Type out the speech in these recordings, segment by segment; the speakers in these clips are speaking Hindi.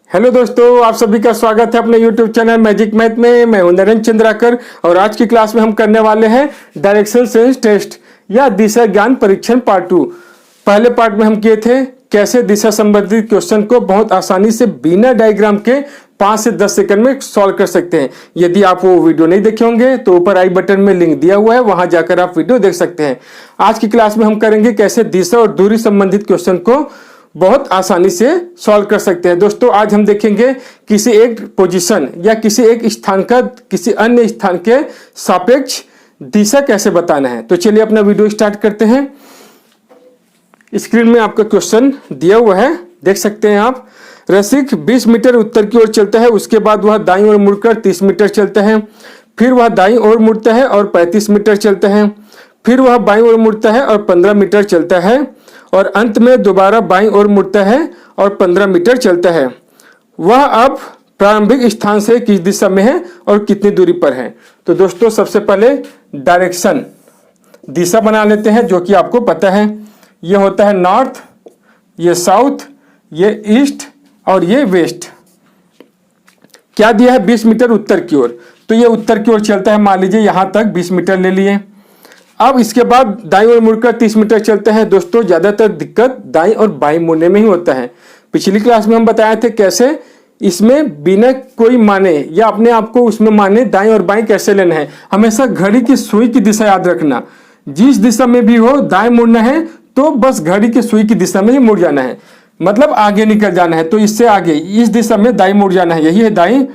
हेलो दोस्तों, आप सभी का स्वागत है अपने YouTube चैनल मैजिक मैथ में। मैं हूं नरेंद्र चंद्राकर और आज की क्लास में हम करने वाले हैं डायरेक्शन सेंस टेस्ट या दिशा ज्ञान परीक्षण पार्ट 2। पहले पार्ट में हम किए थे कैसे दिशा संबंधित क्वेश्चन को बहुत आसानी से बिना डायग्राम के 5 से 10 सेकंड में सॉल्व कर सकते हैं। यदि आप वो वीडियो नहीं देखे होंगे तो ऊपर आई बटन में लिंक दिया हुआ है, वहां जाकर आप वीडियो देख सकते हैं। आज की क्लास में हम करेंगे कैसे दिशा और दूरी संबंधित क्वेश्चन को बहुत आसानी से सॉल्व कर सकते हैं। दोस्तों, आज हम देखेंगे किसी एक पोजीशन या किसी एक स्थान का किसी अन्य स्थान के सापेक्ष दिशा कैसे बताना है। तो चलिए अपना वीडियो स्टार्ट करते हैं। स्क्रीन में आपका क्वेश्चन दिया हुआ है, देख सकते हैं आप। रसिक 20 मीटर उत्तर की ओर चलता है, उसके बाद वह दाईं ओर मुड़कर 30 मीटर चलता है, फिर वह दाईं ओर मुड़ता है और 35 मीटर चलता है, फिर वह बाईं ओर मुड़ता है और 15 मीटर चलता है और अंत में दोबारा बाईं ओर मुड़ता है और 15 मीटर चलता है। वह अब प्रारंभिक स्थान से किस दिशा में है और कितनी दूरी पर है। तो दोस्तों, सबसे पहले डायरेक्शन दिशा बना लेते हैं, जो कि आपको पता है। ये होता है नॉर्थ, ये साउथ, ये ईस्ट और ये वेस्ट। क्या दिया है? 20 मीटर उत्तर की ओर, तो ये उत्तर की ओर चलता है। मान लीजिए यहां तक 20 मीटर ले लिए। अब इसके बाद दाईं ओर मुड़कर 30 मीटर चलते हैं। दोस्तों, ज्यादातर दिक्कत दाईं और बाईं मुड़ने में ही होता है। पिछली क्लास में हम बताए थे कैसे इसमें बिना कोई माने या अपने आप को उसमें माने दाईं और बाईं कैसे लेना है। हमेशा घड़ी की सुई की दिशा याद रखना। जिस दिशा में भी हो दाएं मुड़ना है तो बस घड़ी की सुई की दिशा में ही मुड़ जाना है, मतलब आगे निकल जाना है। तो इससे आगे इस दिशा में दाईं मुड़ जाना है, यही है दाईं।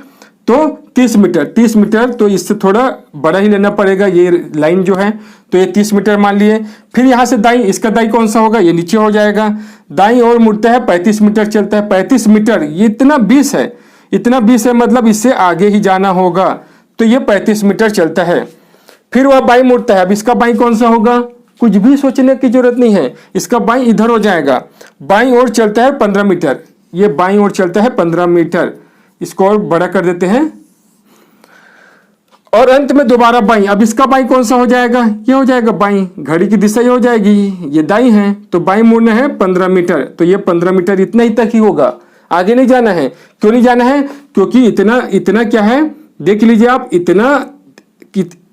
तो 30 मीटर, तो इससे थोड़ा बड़ा ही लेना पड़ेगा ये लाइन जो है। तो ये 30 मीटर मान लिए। फिर यहाँ से दाईं, इसका दाईं कौन सा होगा? ये नीचे हो जाएगा। दाईं ओर मुड़ता है, 35 मीटर चलता है। 35 मीटर ये इतना 20 है, इतना 20 है, मतलब इससे आगे ही जाना होगा। तो ये 35 मीटर चलता है। फिर वह बाईं मुड़ता है। अब इसका बाईं कौन सा होगा? कुछ भी सोचने की जरूरत नहीं है, इसका बाईं इधर हो जाएगा। बाईं ओर चलता है 15 मीटर, ये बाईं ओर चलता है 15 मीटर। इसको और बड़ा कर देते हैं और अंत में दोबारा बाईं। अब इसका बाईं कौन सा हो जाएगा? ये हो जाएगा बाईं, घड़ी की दिशा ये हो जाएगी, ये दाईं है। तो बाईं मुड़ना है 15 मीटर, तो ये 15 मीटर इतना ही तक ही होगा, आगे नहीं जाना है। क्यों नहीं जाना है? क्योंकि इतना क्या है, देख लीजिए आप।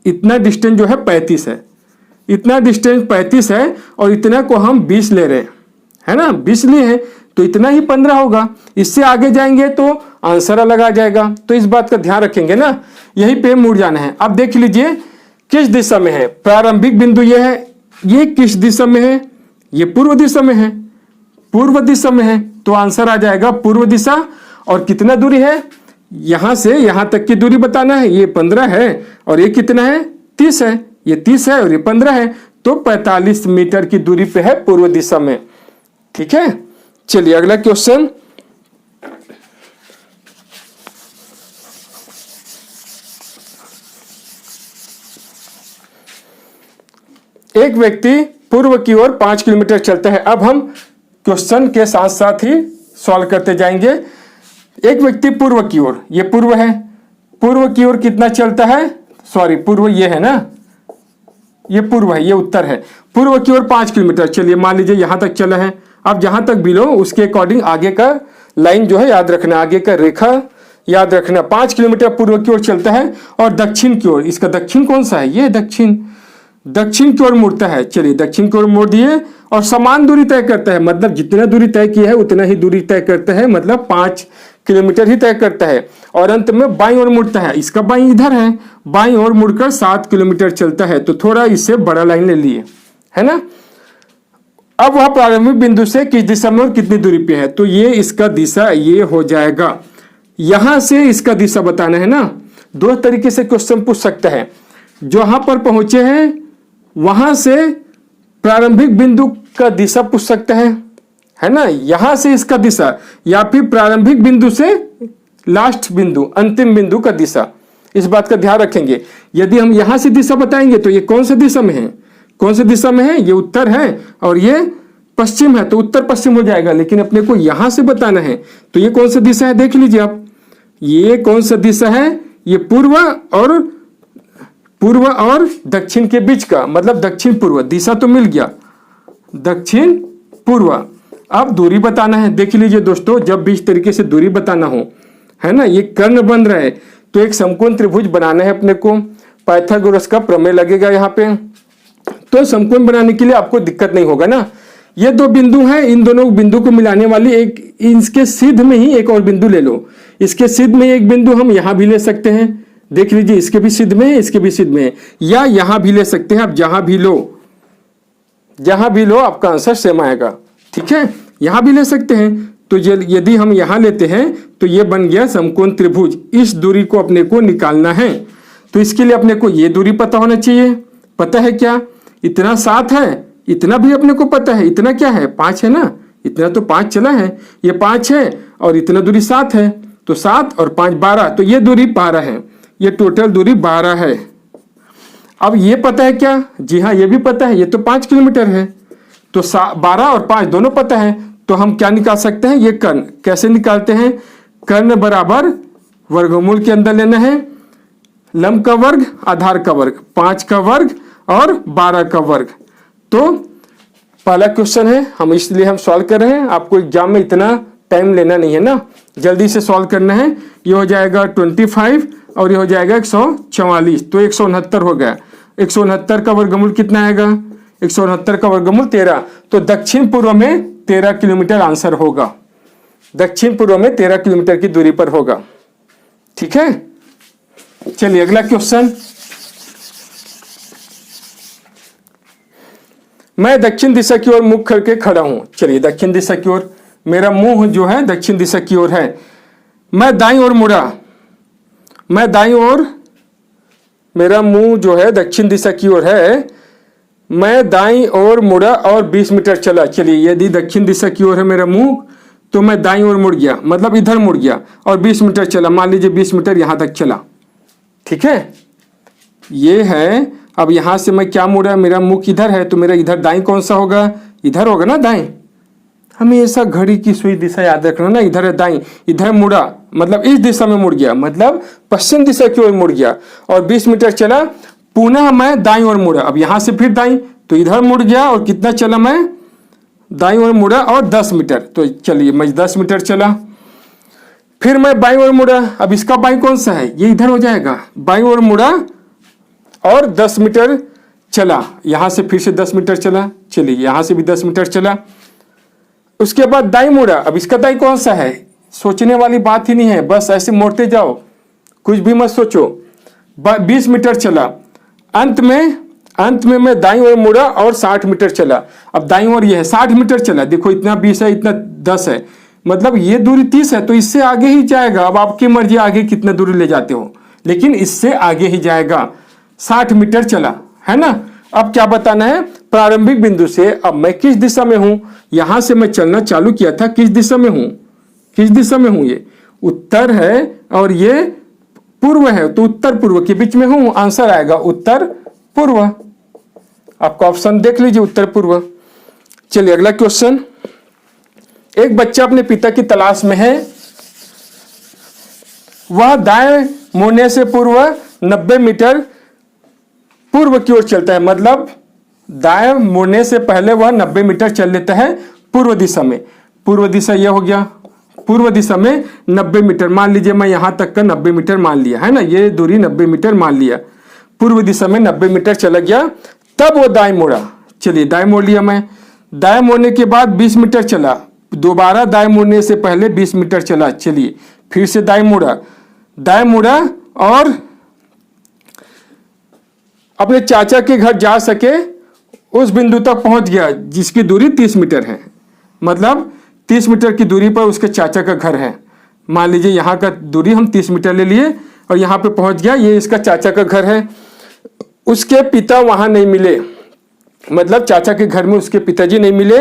इतना डिस्टेंस जो है 35 है, इतना डिस्टेंस 35 है और इतना को हम 20 ले रहे हैं, है ना। 20 लिए हैं तो इतना ही 15 होगा। इससे आगे जाएंगे तो आंसर अलग आ जाएगा। तो इस बात का ध्यान रखेंगे ना, यहीं पे मुड़ जाना है। अब देख लीजिए किस दिशा में है। प्रारंभिक बिंदु ये है, ये किस दिशा में है? ये पूर्व दिशा में है, पूर्व दिशा में है। तो आंसर आ जाएगा पूर्व दिशा। और कितना दूरी है? यहां से यहां तक की दूरी बताना है। ये 15 है और ये कितना है? 30 है। ये 30 है और ये 15 है, तो 45 मीटर की दूरी पे है पूर्व दिशा में। ठीक है, चलिए अगला क्वेश्चन। एक व्यक्ति पूर्व की ओर 5 किलोमीटर चलता है। अब हम क्वेश्चन के साथ साथ ही सॉल्व करते जाएंगे। एक व्यक्ति पूर्व की ओर, ये पूर्व है, पूर्व की ओर कितना चलता है? सॉरी, पूर्व ये है ना, ये पूर्व है, ये उत्तर है। पूर्व की ओर 5 किलोमीटर, चलिए मान लीजिए यहां तक चला है। अब जहां तक बिलो उसके अकॉर्डिंग आगे का लाइन जो है याद रखना, आगे का रेखा याद रखना। 5 किलोमीटर पूर्व की ओर चलता है और दक्षिण की ओर, इसका दक्षिण कौन सा है? ये दक्षिण की ओर मुड़ता है। चलिए दक्षिण की ओर मोड़ दिए और समान दूरी तय करता है, मतलब जितना दूरी तय किया है उतना ही दूरी तय करता है, मतलब 5 किलोमीटर ही तय करता है। और अंत में बाईं ओर मुड़ता है, इसका बाईं इधर है, बाईं ओर मुड़कर 7 किलोमीटर चलता है। तो थोड़ा इससे बड़ा लाइन ले लिए, है ना। अब वह प्रारंभिक बिंदु से किस दिशा में और कितनी दूरी पे है? तो ये इसका दिशा ये हो जाएगा। यहां से इसका दिशा बताना है ना। दो तरीके से क्वेश्चन पूछ सकता है। जहां पर पहुंचे हैं वहां से प्रारंभिक बिंदु का दिशा पूछ सकता है ना। यहां से इसका दिशा, या फिर प्रारंभिक बिंदु से लास्ट बिंदु, अंतिम बिंदु का दिशा। इस बात का ध्यान रखेंगे। यदि हम यहां से दिशा बताएंगे तो ये कौन सी दिशा में है? कौन सी दिशा में है? ये उत्तर है और ये पश्चिम है, तो उत्तर पश्चिम हो जाएगा। लेकिन अपने को यहां से बताना है तो ये कौन सा दिशा है? देख लीजिए आप, ये कौन सा दिशा है? ये पूर्व और दक्षिण के बीच का, मतलब दक्षिण पूर्व। दिशा तो मिल गया, दक्षिण पूर्व। अब दूरी बताना है। देख लीजिए दोस्तों, जब भी इस तरीके से दूरी बताना हो, है ना, ये कर्ण बन रहा है, तो एक समकोण त्रिभुज बनाना है अपने को। पाइथागोरस का प्रमेय लगेगा यहाँ पे। तो समकोण बनाने के लिए आपको दिक्कत नहीं होगा ना। ये दो बिंदु हैं, इन दोनों बिंदु को मिलाने वाली एक, इसके सिद्ध में ही एक और बिंदु ले लो। इसके सिद्ध में एक बिंदु हम यहाँ भी ले सकते हैं। देख लीजिए, इसके भी सिद्ध में है, इसके भी सिद्ध में है, या यहाँ भी ले सकते हैं। आप जहां भी लो, जहां भी लो आपका आंसर सेम आएगा। ठीक है, यहां भी ले सकते हैं। तो यदि हम यहां लेते हैं तो ये बन गया समकोण त्रिभुज। इस दूरी को अपने को निकालना है, तो इसके लिए अपने को ये दूरी पता होना चाहिए। पता है क्या? इतना 7 है, इतना भी अपने को पता है। इतना क्या है? 5 है ना, इतना तो 5 चला है, ये 5 है और इतना दूरी 7 है, तो 7 और 5 12, तो ये दूरी 12 है। ये टोटल दूरी 12 है। अब ये पता है क्या? जी हाँ, ये भी पता है, ये तो 5 किलोमीटर है। तो 12 और 5 दोनों पता है, तो हम क्या निकाल सकते हैं? ये कर्ण। कैसे निकालते हैं? कर्ण बराबर वर्गमूल के अंदर लेना है, लंब का वर्ग, आधार का वर्ग, 5 का वर्ग और 12 का वर्ग। तो पहला क्वेश्चन है, हम इसलिए हम सॉल्व कर रहे हैं। आपको एग्जाम में इतना टाइम लेना नहीं है ना, जल्दी से सॉल्व करना है। ये हो जाएगा 25 और ये हो जाएगा 144, तो 169 हो गया। 169 का वर्गमूल कितना आएगा? 169 का वर्गमूल 13। तो दक्षिण पूर्व में 13 किलोमीटर आंसर होगा। दक्षिण पूर्व में 13 किलोमीटर की दूरी पर होगा। ठीक है, चलिए अगला क्वेश्चन। मैं दक्षिण दिशा की ओर मुख करके खड़ा हूं। चलिए, दक्षिण दिशा की ओर, मेरा मुंह जो है दक्षिण दिशा की ओर है। मैं दाईं ओर मुड़ा, मैं दाईं ओर, मेरा मुंह जो है दक्षिण दिशा की ओर है। मैं दाईं ओर मुड़ा और 20 मीटर चला। चलिए, यदि दक्षिण दिशा की ओर है मेरा मुंह, तो मैं दाईं ओर मुड़ गया, मतलब इधर मुड़ गया और 20 मीटर चला। मान लीजिए 20 मीटर यहां तक चला। ठीक है, ये है। अब यहां से मैं क्या मुड़ा? मेरा मुख इधर है, तो मेरा इधर दाईं कौन सा होगा? इधर होगा ना दाईं। हमेशा घड़ी की सुई दिशा याद रखना ना, इधर है दाईं। इधर मुड़ा मतलब इस दिशा में मुड़ गया, मतलब पश्चिम दिशा की ओर मुड़ गया और 20 मीटर चला। पुनः मैं दाईं ओर मुड़ा, अब यहां से फिर दाईं, तो इधर मुड़ गया और कितना चला? मैं दाईं ओर मुड़ा और 10 मीटर। तो चलिए, मैं 10 मीटर चला। फिर मैं बाईं ओर मुड़ा। अब इसका बाईं कौन सा है? ये इधर हो जाएगा। बाईं ओर मुड़ा और 10 मीटर चला। यहां से फिर से 10 मीटर चला। चलिए, यहां से भी 10 मीटर चला। उसके बाद दाईं मुड़ा। अब इसका दाईं कौन सा है? सोचने वाली बात ही नहीं है, बस ऐसे मोड़ते जाओ, कुछ भी मत सोचो। 20 मीटर चला। अंत में मैं दाईं ओर मुड़ा और 60 मीटर चला। अब दाईं ओर ये है, 60 मीटर चला। देखो, इतना 20 है, इतना 10 है, मतलब ये दूरी 30 है, तो इससे आगे ही जाएगा। अब आपकी मर्जी आगे कितना दूरी ले जाते हो, लेकिन इससे आगे ही जाएगा। 60 मीटर चला, है ना। अब क्या बताना है? प्रारंभिक बिंदु से अब मैं किस दिशा में हूं? यहां से मैं चलना चालू किया था, किस दिशा में हूं? किस दिशा में हूं? ये उत्तर है और ये पूर्व है, तो उत्तर पूर्व के बीच में हूं। आंसर आएगा उत्तर पूर्व। आपका ऑप्शन देख लीजिए, उत्तर पूर्व। चलिए अगला क्वेश्चन। एक बच्चा अपने पिता की तलाश में है। वह दाएं मुड़ने से पूर्व 90 मीटर पूर्व की ओर चलता है, मतलब दाएं मुड़ने से पहले वह 90 मीटर चल लेता है पूर्व दिशा में। पूर्व दिशा यह हो गया, पूर्व दिशा में 90 मीटर। मान लीजिए मैं यहां तक का 90 मीटर मान लिया, है ना, ये दूरी 90 मीटर मान लिया। पूर्व दिशा में 90 मीटर चला गया, तब वो दाएं मुड़ा। चलिए, दाएं मोड़ लिया मैं। दाएं मोड़ने के बाद 20 मीटर चला। दोबारा दाएं मुड़ने से पहले 20 मीटर चला। चलिए, फिर से दाएं मुड़ा। दाएं मुड़ा और अपने चाचा के घर जा सके उस बिंदु तक पहुंच गया जिसकी दूरी 30 मीटर है, मतलब 30 मीटर की दूरी पर उसके चाचा का घर है। मान लीजिए यहाँ का दूरी हम 30 मीटर ले लिए और यहाँ पे पहुंच गया, ये इसका चाचा का घर है। उसके पिता वहां नहीं मिले, मतलब चाचा के घर में उसके पिताजी नहीं मिले।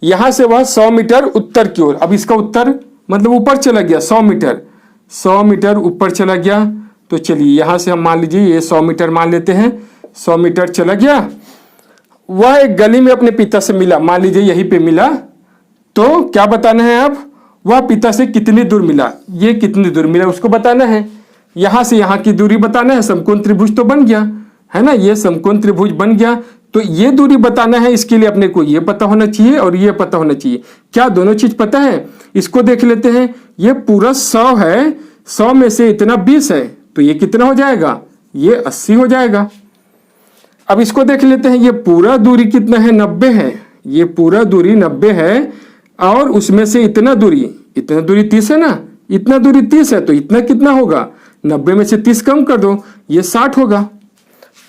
यहां से वह 100 मीटर उत्तर की ओर, अब इसका उत्तर मतलब ऊपर चला गया, 100 मीटर ऊपर चला गया। तो चलिए यहां से हम मान लीजिए ये 100 मीटर मान लेते हैं। 100 मीटर चला गया। वह एक गली में अपने पिता से मिला, मान लीजिए यहीं पे मिला। तो क्या बताना है अब? वह पिता से कितनी दूर मिला, ये कितनी दूर मिला उसको बताना है। यहां से यहां की दूरी बताना है। समकोण त्रिभुज तो बन गया, है ना, ये समकोण त्रिभुज बन गया। तो ये दूरी बताना है, इसके लिए अपने को ये पता होना चाहिए और ये पता होना चाहिए। क्या दोनों चीज पता है? इसको देख लेते हैं। ये पूरा 100 है, 100 में से इतना 20 है, तो ये कितना हो जाएगा? ये 80 हो जाएगा। अब इसको देख लेते हैं। ये पूरा दूरी कितना है? 90 है। ये पूरा दूरी 90 है और उसमें से इतना दूरी 30 है ना, इतना दूरी 30 है, तो इतना कितना होगा? 90 में से 30 कम कर दो, ये 60 होगा।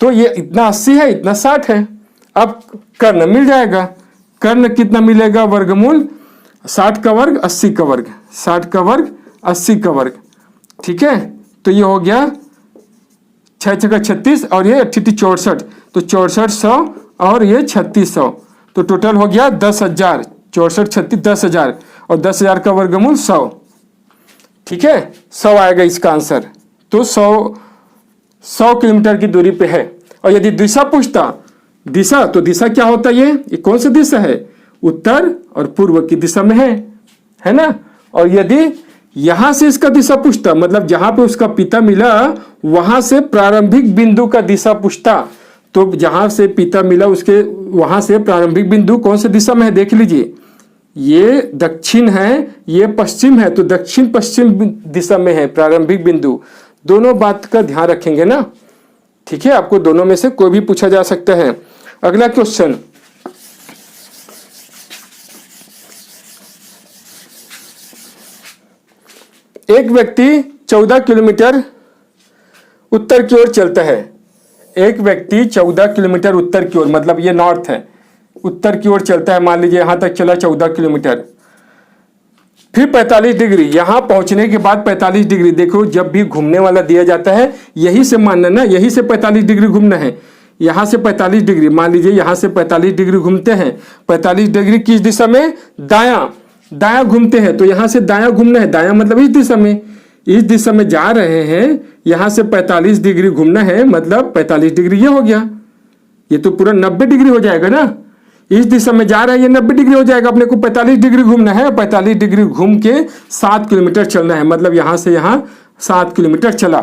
तो ये इतना 80 है, इतना 60 है। अब कर्ण मिल जाएगा। कर्ण कितना मिलेगा? वर्गमूल 60 का वर्ग 80 का वर्ग, 60 का वर्ग 80 का वर्ग। ठीक है, तो ये हो गया 6 6 का 36 और ये 88 64, तो 6400 और ये 3600, तो टोटल हो गया 10,000। 64 36 10,000 और 10,000 का वर्गमूल 100। ठीक है, 100 आएगा इसका आंसर। तो 100 किलोमीटर की दूरी पे है। और यदि दिशा पूछता, दिशा, तो दिशा क्या होता है? ये कौन सी दिशा है? उत्तर और पूर्व की दिशा में है ना। और यदि यहां से इसका दिशा पूछता, मतलब जहां पे उसका पिता मिला वहां से प्रारंभिक बिंदु का दिशा पूछता, तो जहां से पिता मिला उसके वहां से प्रारंभिक बिंदु कौन से दिशा में है? देख लीजिए, ये दक्षिण है, ये पश्चिम है, तो दक्षिण पश्चिम दिशा में है प्रारंभिक बिंदु। दोनों बात का ध्यान रखेंगे ना। ठीक है, आपको दोनों में से कोई भी पूछा जा सकता है। अगला क्वेश्चन, एक व्यक्ति 14 किलोमीटर उत्तर की ओर चलता है। एक व्यक्ति 14 किलोमीटर उत्तर की ओर, मतलब ये नॉर्थ है, उत्तर की ओर चलता है। मान लीजिए यहां तक चला 14 किलोमीटर, फिर 45 डिग्री, यहां पहुंचने के बाद 45 डिग्री। देखो, जब भी घूमने वाला दिया जाता है यही से मानना ना, यही से 45 डिग्री घूमना है। यहां से 45 डिग्री, मान लीजिए यहां से 45 डिग्री घूमते हैं। 45 डिग्री किस दिशा में? दायां, दायां घूमते हैं, तो यहां से दायां घूमना है। दायां मतलब इस दिशा में, इस दिशा में जा रहे हैं, यहां से 45 डिग्री घूमना है, मतलब 45 डिग्री ये हो गया। ये तो पूरा 90 डिग्री हो जाएगा ना। इस दिशा में जा रहे हैं, ये 90 डिग्री हो जाएगा। अपने को 45 डिग्री घूमना है, 45 डिग्री घूम के 7 किलोमीटर चलना है, मतलब यहां से यहां 7 किलोमीटर चला।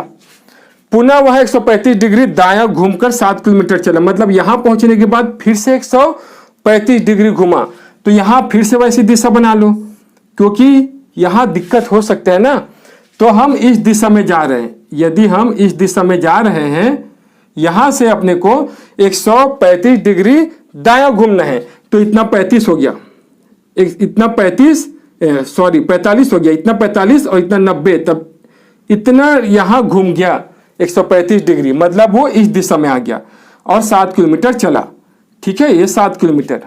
पुनः वह 135 डिग्री दायां घूमकर 7 किलोमीटर चला, मतलब यहां पहुंचने के बाद फिर से 135 डिग्री घुमा। तो यहां फिर से वैसी दिशा बना लो, क्योंकि यहां दिक्कत हो सकता है ना। तो हम इस दिशा में जा रहे हैं, यदि हम इस दिशा में जा रहे हैं, यहां से अपने को 135 डिग्री दायां घूमना है, तो इतना 35 हो गया, इतना 45 हो गया, इतना 45 और इतना 90, तब इतना यहां घूम गया 135 डिग्री, मतलब वो इस दिशा में आ गया और 7 किलोमीटर चला। ठीक है, ये 7 किलोमीटर,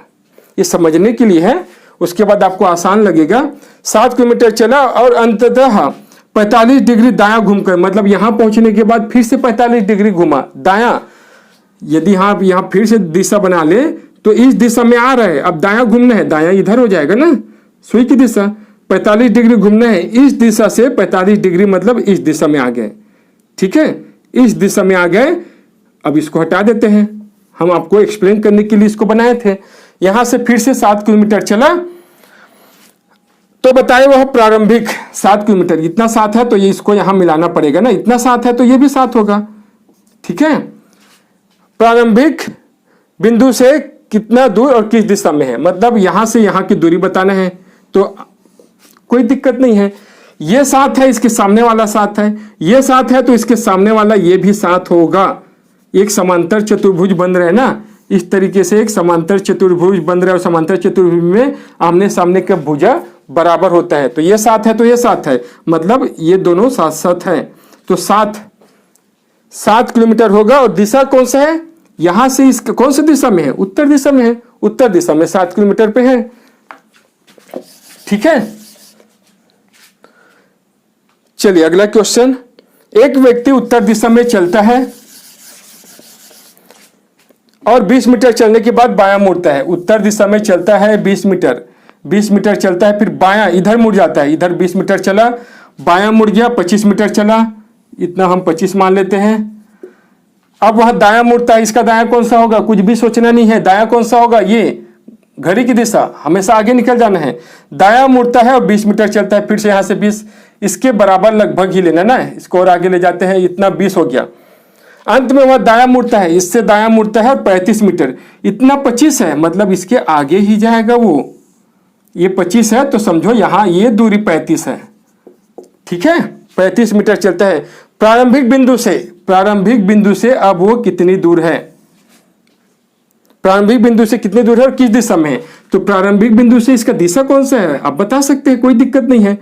ये समझने के लिए है, उसके बाद आपको आसान लगेगा। 7 किलोमीटर चला और अंततः 45 डिग्री दायां घूमकर, मतलब यहां पहुंचने के बाद फिर से 45 डिग्री घुमा दायां। यदि आप यहां फिर से दिशा बना ले तो इस दिशा में आ रहे हैं, अब दायां घूमना है, दायां इधर हो जाएगा ना, सुई की दिशा। 45 डिग्री घूमना है, इस दिशा से 45 डिग्री मतलब इस दिशा में आ गए। ठीक है, इस दिशा में आ गए। अब इसको हटा देते हैं, हम आपको एक्सप्लेन करने के लिए इसको बनाए थे। यहां से फिर से 7 किलोमीटर चला, तो बताए वह प्रारंभिक 7 किलोमीटर, इतना 7 है तो ये इसको यहां मिलाना पड़ेगा ना, इतना 7 है तो ये भी 7 होगा। ठीक है, प्रारंभिक बिंदु से कितना दूर और किस दिशा में है, मतलब यहां से यहां की दूरी बताना है, तो कोई दिक्कत नहीं है। ये 7 है, इसके सामने वाला 7 है, ये 7 है तो इसके सामने वाला ये भी 7 होगा। एक समांतर चतुर्भुज बन रहे हैं ना, इस तरीके से एक समांतर चतुर्भुज बन रहा है और समांतर चतुर्भुज में आमने सामने का भुजा बराबर होता है। तो ये 7 है तो ये 7 है, मतलब ये दोनों 7 है, तो 7 किलोमीटर होगा। और दिशा कौन सा है? यहां से इस कौन सी दिशा में है? उत्तर दिशा में है, उत्तर दिशा में 7 किलोमीटर पे है। ठीक है, चलिए अगला क्वेश्चन। एक व्यक्ति उत्तर दिशा में चलता है और 20 मीटर चलने के बाद बायां मुड़ता है। उत्तर दिशा में चलता है 20 मीटर चलता है, फिर बायां इधर मुड़ जाता है। इधर 20 मीटर चला, बायां मुड़ गया, 25 मीटर चला, इतना हम 25 मान लेते हैं। अब वह दायां मुड़ता है, इसका दायां कौन सा होगा? कुछ भी सोचना नहीं है, दायां कौन सा होगा? ये घड़ी की दिशा, हमेशा आगे निकल जाना है। दायां मुड़ता है और 20 मीटर चलता है, फिर से यहां से 20, इसके बराबर लगभग ही लेना ना, इसको और आगे ले जाते हैं, इतना 20 हो गया। अंत में वह दाया मुड़ता है, इससे दाया मुड़ता है और 35 मीटर, इतना 25 है, मतलब इसके आगे ही जाएगा वो। ये 25 है तो समझो यहां ये दूरी 35 है। ठीक है, 35 मीटर चलता है। प्रारंभिक बिंदु से अब वो कितनी दूर है, प्रारंभिक बिंदु से कितनी दूर है और किस दिशा में है। तो प्रारंभिक बिंदु से इसका दिशा कौन सा है आप बता सकते हैं, कोई दिक्कत नहीं है।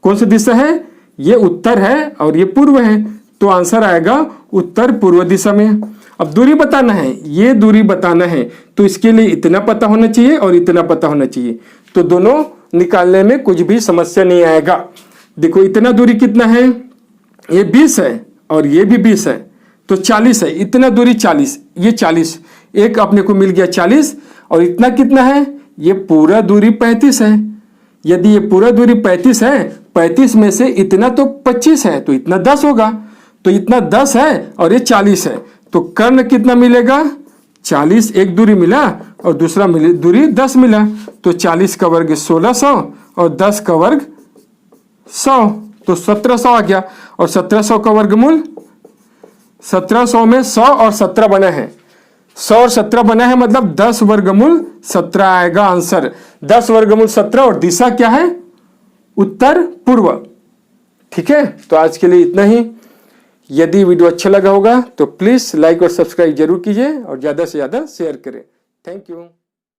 कौन सा दिशा है, ये उत्तर है और ये पूर्व है, तो आंसर आएगा उत्तर पूर्व दिशा में। अब दूरी बताना है, ये दूरी बताना है, तो इसके लिए इतना पता होना चाहिए और इतना पता होना चाहिए, तो दोनों निकालने में कुछ भी समस्या नहीं आएगा। देखो इतना दूरी कितना है, ये 20 है और ये भी 20 है, तो 40 है। इतना दूरी 40, ये 40, एक अपने को मिल गया 40, और इतना कितना है, ये पूरा दूरी 35 है। यदि ये पूरा दूरी 35 है, 35 में से इतना तो 25 है, तो इतना 10 होगा, तो इतना 10 है और ये 40 है, तो कर्ण कितना मिलेगा, 40 एक दूरी मिला और दूसरा दूरी 10 मिला, तो 40 का वर्ग 1600 और 10 का वर्ग 100, तो 1700 आ गया। और 1700 का वर्गमूल, 1700 में 100 और 17 बना है, 100 और 17 बना है, मतलब 10 वर्गमूल 17 आएगा आंसर। 10 वर्गमूल 17 और दिशा क्या है, उत्तर पूर्व। ठीक है, तो आज के लिए इतना ही। यदि वीडियो अच्छा लगा होगा तो प्लीज लाइक और सब्सक्राइब जरूर कीजिए और ज्यादा से ज्यादा शेयर करें। Thank you.